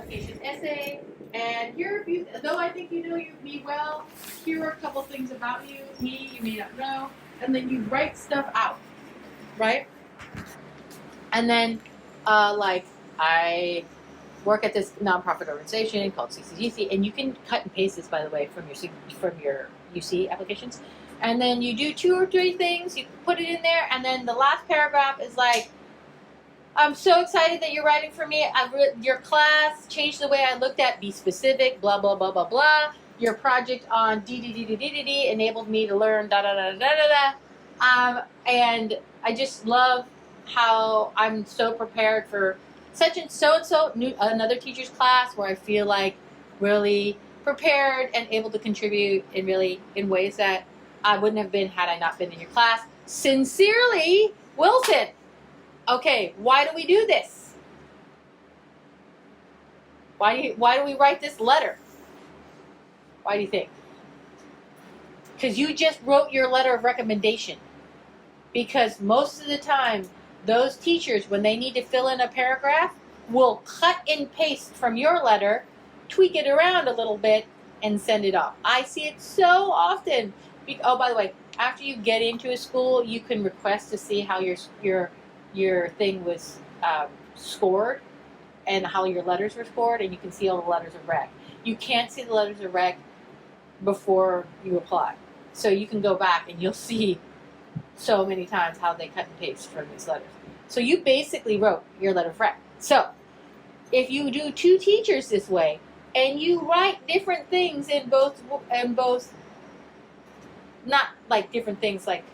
application essay. And here, though I think you know me well, here are a couple things about me you may not know. And then you write stuff out, right? And then, like, I work at this nonprofit organization called CCGC, and you can cut and paste this, by the way, from your UC applications. And then you do 2 or 3 things, you put it in there, and then the last paragraph is like, I'm so excited that you're writing for me. Your class changed the way I looked at be specific, blah, blah, blah, blah, blah. Your project on D enabled me to learn da, da, da, da, da, da. And I just love how I'm so prepared for such and so, another teacher's class where I feel like really prepared and able to contribute in ways that I wouldn't have been had I not been in your class. Sincerely, Wilson. Okay, why do we do this? Why do we write this letter? Why do you think? Because you just wrote your letter of recommendation. Because most of the time, those teachers, when they need to fill in a paragraph, will cut and paste from your letter, tweak it around a little bit, and send it off. I see it so often. Oh, by the way, after you get into a school, you can request to see how your thing was scored and how your letters were scored, and you can see all the letters of rec. You can't see the letters of rec before you apply. So you can go back and you'll see so many times how they cut and paste from these letters. So you basically wrote your letter of rec. So if you do 2 teachers this way, and you write different things in both, not like different things like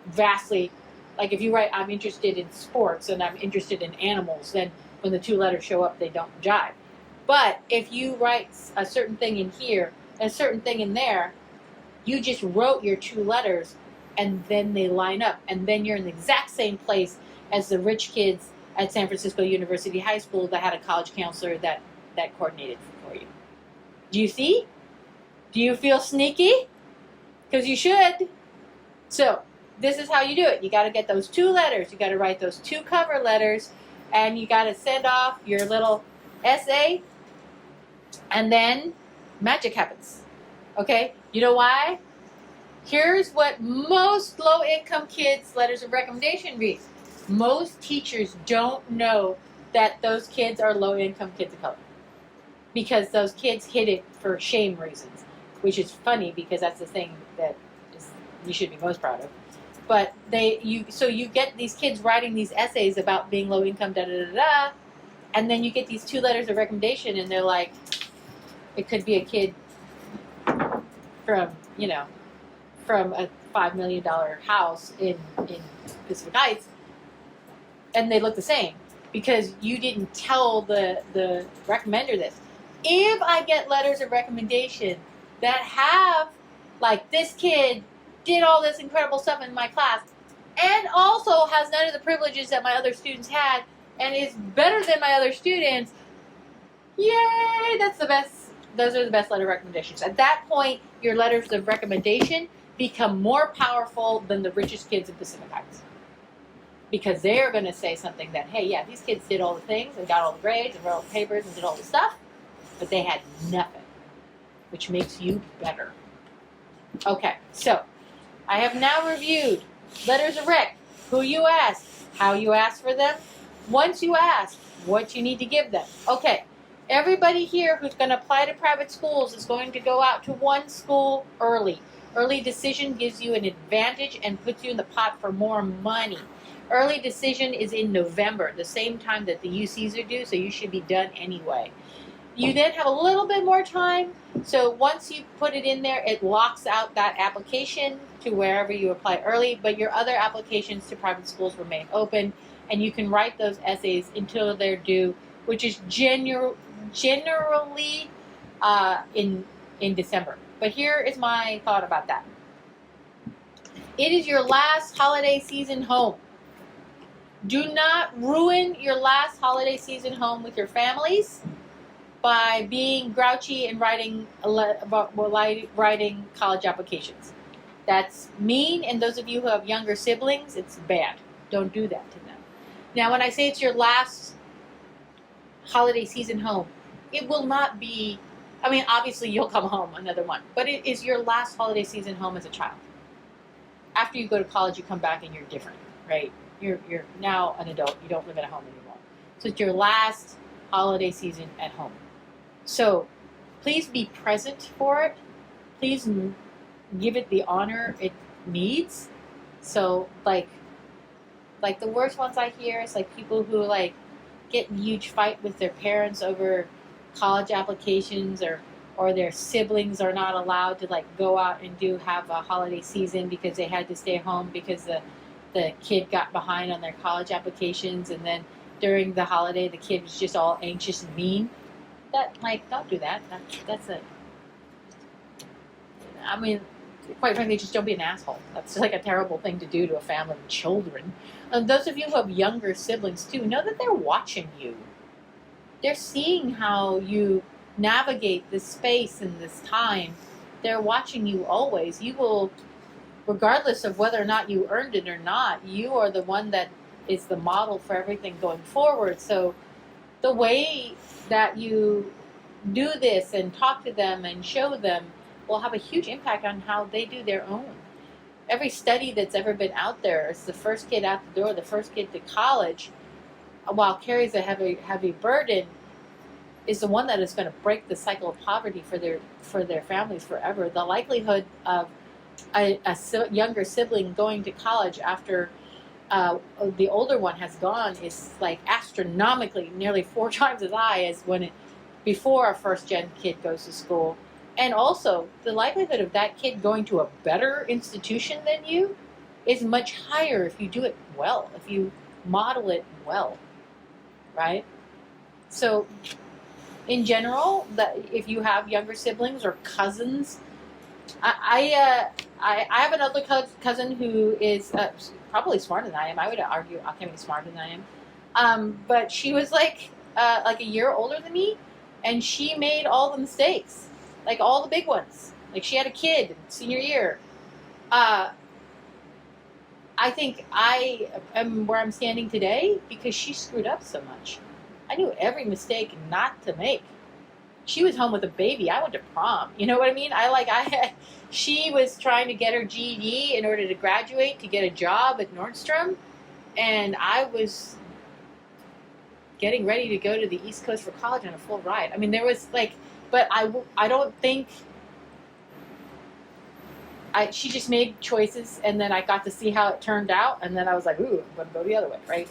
vastly, like if you write, I'm interested in sports and I'm interested in animals, then when the 2 letters show up, they don't jive. But if you write a certain thing in here and a certain thing in there, you just wrote your 2 letters and then they line up. And then you're in the exact same place as the rich kids at San Francisco University High School that had a college counselor that coordinated for you. Do you see? Do you feel sneaky? Because you should. So this is how you do it. You got to get those 2 letters. You got to write those 2 cover letters, and you got to send off your little essay, and then magic happens. Okay? You know why? Here's what most low-income kids' letters of recommendation read. Most teachers don't know that those kids are low-income kids of color because those kids hid it for shame reasons, which is funny because that's the thing that you should be most proud of. But so you get these kids writing these essays about being low income, da da da da, and then you get these 2 letters of recommendation, and they're like, it could be a kid from a $5 million house in Pacific Heights, and they look the same because you didn't tell the recommender this. If I get letters of recommendation that have, like, this kid did all this incredible stuff in my class and also has none of the privileges that my other students had and is better than my other students, yay, that's the best. Those are the best letter recommendations. At that point, your letters of recommendation become more powerful than the richest kids in Pacific Heights. Because they're going to say something that, hey, yeah, these kids did all the things and got all the grades and wrote all the papers and did all the stuff, but they had nothing, which makes you better. Okay, so I have now reviewed letters of rec, who you asked, how you asked for them, once you asked, what you need to give them. Okay, everybody here who's going to apply to private schools is going to go out to one school early. Early decision gives you an advantage and puts you in the pot for more money. Early decision is in November, the same time that the UCs are due, so you should be done anyway. You then have a little bit more time, so once you put it in there, it locks out that application to wherever you apply early, but your other applications to private schools remain open, and you can write those essays until they're due, which is generally in December. But here is my thought about that. It is your last holiday season home. Do not ruin your last holiday season home with your families by being grouchy and writing college applications. That's mean, and those of you who have younger siblings, it's bad. Don't do that to them. Now, when I say it's your last holiday season home, it will not be, I mean, obviously you'll come home another one, but it is your last holiday season home as a child. After you go to college, you come back and you're different, right? You're now an adult. You don't live at home anymore. So it's your last holiday season at home. So please be present for it. Please give it the honor it needs. So like the worst ones I hear is like people who like get in huge fight with their parents over college applications, or their siblings are not allowed to like go out and have a holiday season because they had to stay home because the kid got behind on their college applications, and then during the holiday the kid was just all anxious and mean. That, like, don't do that. That's a, I mean, quite frankly, just don't be an asshole. That's like a terrible thing to do to a family with children. And those of you who have younger siblings too, know that they're watching you. They're seeing how you navigate this space and this time. They're watching you always. You will, regardless of whether or not you earned it or not, you are the one that is the model for everything going forward. So the way that you do this and talk to them and show them will have a huge impact on how they do their own. Every study that's ever been out there is the first kid out the door, the first kid to college, while carries a heavy burden, is the one that is going to break the cycle of poverty for their families forever. The likelihood of a younger sibling going to college after the older one has gone is like astronomically, nearly 4 times as high as before a first gen kid goes to school. And also, the likelihood of that kid going to a better institution than you is much higher if you do it well, if you model it well, right? So, in general, that if you have younger siblings or cousins, I have another cousin who is probably smarter than I am. I would argue I can be smarter than I am, but she was like a year older than me, and she made all the mistakes. Like all the big ones. Like she had a kid senior year. I think I am where I'm standing today because she screwed up so much. I knew every mistake not to make. She was home with a baby. I went to prom. You know what I mean? She was trying to get her GED in order to graduate to get a job at Nordstrom, and I was getting ready to go to the East Coast for college on a full ride. I mean, there was like. But I don't think she just made choices, and then I got to see how it turned out, and then I was like, ooh, I'm going to go the other way, right?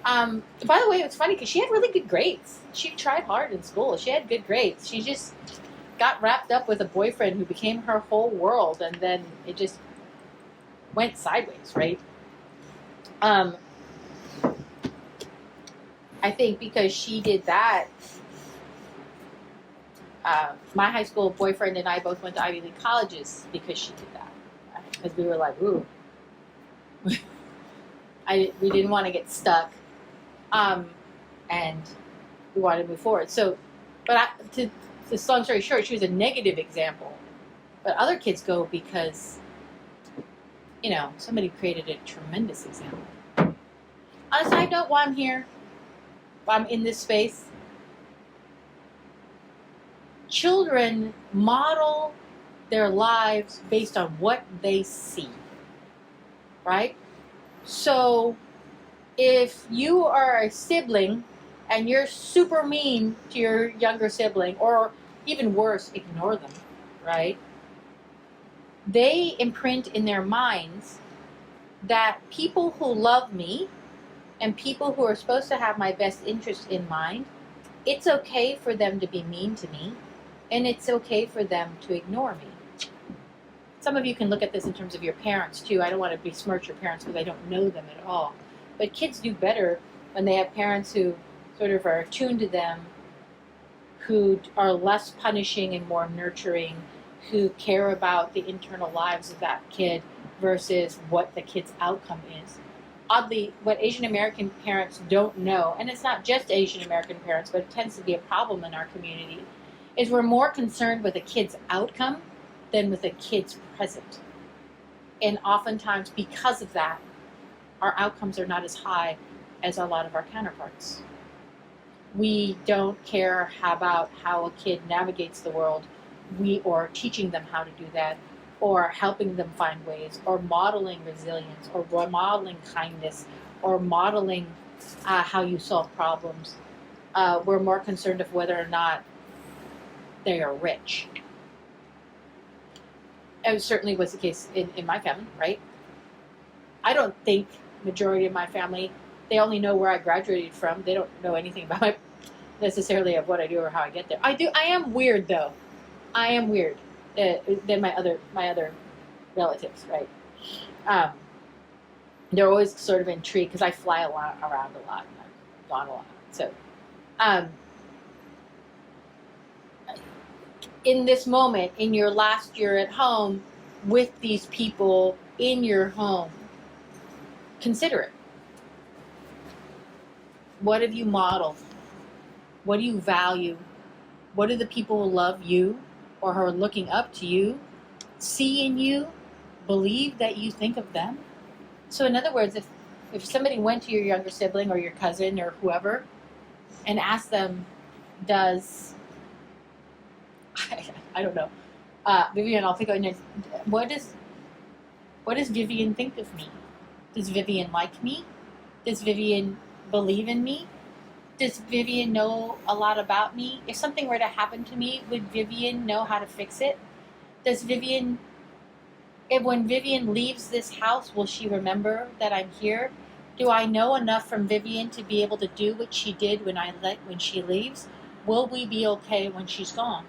By the way, it's funny because she had really good grades. She tried hard in school. She had good grades. She just got wrapped up with a boyfriend who became her whole world, and then it just went sideways, right? I think because she did that, my high school boyfriend and I both went to Ivy League colleges because she did that. Because we were like, ooh. We didn't want to get stuck. And we wanted to move forward. So, but to long story short, she was a negative example. But other kids go because, somebody created a tremendous example. On a side note, while I'm here, while I'm in this space, children model their lives based on what they see, right? So if you are a sibling and you're super mean to your younger sibling, or even worse, ignore them, right? They imprint in their minds that people who love me and people who are supposed to have my best interest in mind, it's okay for them to be mean to me. And it's okay for them to ignore me. Some of you can look at this in terms of your parents, too. I don't want to besmirch your parents because I don't know them at all. But kids do better when they have parents who sort of are attuned to them, who are less punishing and more nurturing, who care about the internal lives of that kid versus what the kid's outcome is. Oddly, what Asian American parents don't know, and it's not just Asian American parents, but it tends to be a problem in our community, is we're more concerned with a kid's outcome than with a kid's present. And oftentimes, because of that, our outcomes are not as high as a lot of our counterparts. we don't care about how a kid navigates the world, or teaching them how to do that, or helping them find ways, or modeling resilience, or modeling kindness, or modeling how you solve problems. We're more concerned of whether or not they are rich. It certainly was the case in my family, right? I don't think majority of my family, they only know where I graduated from. They don't know anything about necessarily of what I do or how I get there. I am weird though. I am weird than my other relatives, right? They're always sort of intrigued because I fly around a lot and I've gone a lot. So, in this moment, in your last year at home, with these people in your home, consider it. What have you modeled? What do you value? What do the people who love you or who are looking up to you see in you, believe that you think of them? So in other words, if somebody went to your younger sibling or your cousin or whoever and asked them, does, I don't know, Vivian, I'll think on it, what does Vivian think of me? Does Vivian like me? Does Vivian believe in me? Does Vivian know a lot about me? If something were to happen to me, would Vivian know how to fix it? Does Vivian, when Vivian leaves this house, will she remember that I'm here? Do I know enough from Vivian to be able to do what she did when she leaves? Will we be okay when she's gone?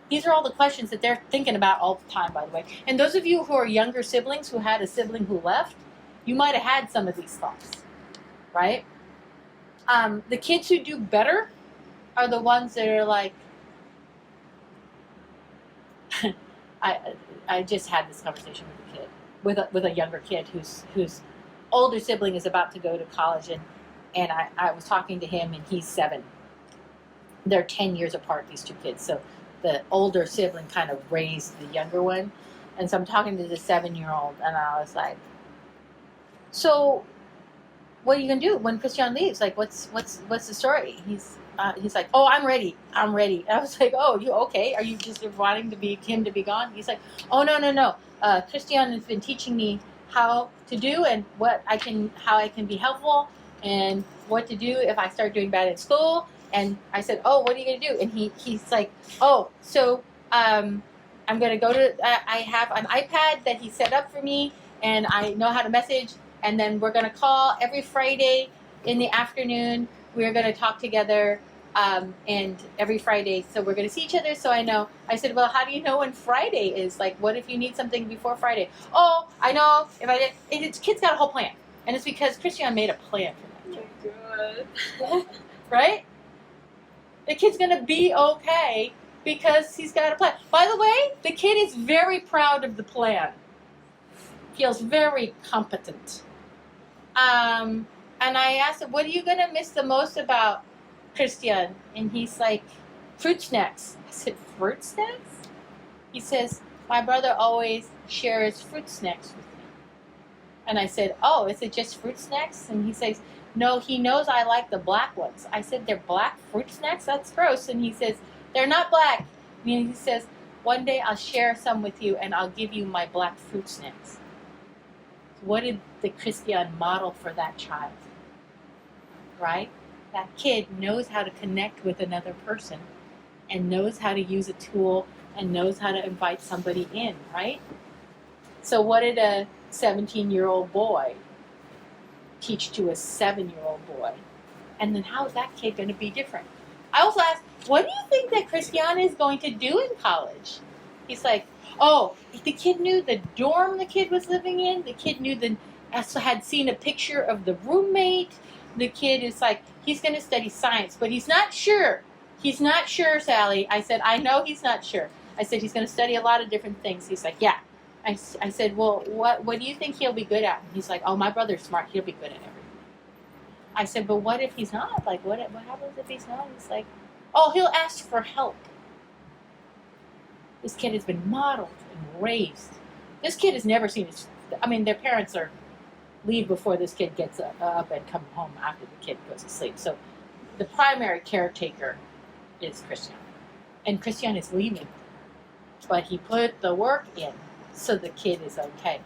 These are all the questions that they're thinking about all the time, by the way. And those of you who are younger siblings who had a sibling who left, you might have had some of these thoughts, right? The kids who do better are the ones that are like, I just had this conversation with a younger kid whose older sibling is about to go to college, and I was talking to him, and he's 7. They're 10 years apart, these two kids. So the older sibling kind of raised the younger one, and so I'm talking to the 7-year-old, and I was like, so what are you gonna do when Christian leaves? Like, what's the story? He's like, oh, I'm ready. And I was like, oh, you okay? Are you just wanting him to be gone? He's like, oh, no. Christian has been teaching me how to do and how I can be helpful and what to do if I start doing bad in school. And I said, oh, what are you gonna do? And he's like, oh, so I'm gonna go to. I have an iPad that he set up for me, and I know how to message. And then we're going to call every Friday in the afternoon. We're going to talk together, and every Friday. So we're going to see each other. So I know. I said, well, how do you know when Friday is? Like, what if you need something before Friday? Oh, I know. If I did, kid's got a whole plan. And it's because Christian made a plan for that. Oh my God. Right? The kid's going to be okay because he's got a plan. By the way, the kid is very proud of the plan. Feels very competent. And I asked him, what are you going to miss the most about Christian? And he's like, fruit snacks. I said, fruit snacks? He says, my brother always shares fruit snacks with me. And I said, oh, is it just fruit snacks? And he says, no, he knows I like the black ones. I said, they're black fruit snacks? That's gross. And he says, they're not black. And he says, one day I'll share some with you and I'll give you my black fruit snacks. What did the Christian model for that child? Right? That kid knows how to connect with another person and knows how to use a tool and knows how to invite somebody in, right? So what did a 17-year-old boy teach to a 7-year-old boy? And then how is that kid going to be different? I also asked, what do you think that Christian is going to do in college? He's like, oh, the kid knew the dorm the kid was living in. The kid had seen a picture of the roommate. The kid is like, he's going to study science, but he's not sure. He's not sure, Sally. I said, I know he's not sure. I said, he's going to study a lot of different things. He's like, yeah. I said, well, what do you think he'll be good at? And he's like, oh, my brother's smart. He'll be good at everything. I said, but what if he's not? Like, what happens if he's not? He's like, oh, he'll ask for help. This kid has been modeled and raised. This kid has never seen their parents leave before this kid gets up and come home after the kid goes to sleep. So the primary caretaker is Christian. And Christian is leaving. But he put the work in, so the kid is okay.